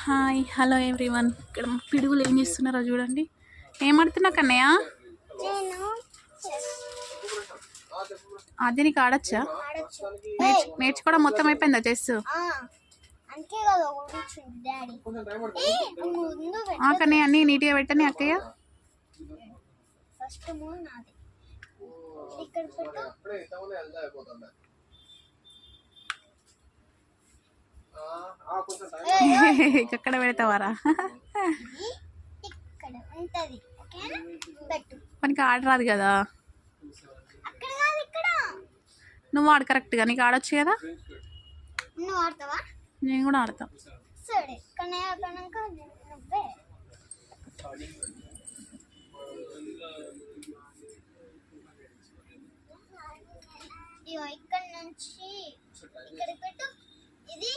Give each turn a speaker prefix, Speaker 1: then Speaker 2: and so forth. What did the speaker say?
Speaker 1: Hi hello everyone. ఇక్కడ పిడుగులు ఏం చేస్తున్నారో చూడండి. ఏం ఆడుతున్నా కన్నయ్య? అది నీకు ఆడచ్చా? నేర్చుకోవడం మొత్తం అయిపోయిందా చెస్? కన్నయ్య అన్నీ నీట్గా పెట్టని అక్కయ్య. ఇక్కడ పెడతావారా? మనకి ఆడ రాదు కదా. నువ్వు ఆడు కరెక్ట్గా, నీకు ఆడొచ్చు కదా. నేను కూడా ఆడతా.
Speaker 2: ఇక్కడ నుంచి ఇక్కడ పెట్టు. ఇది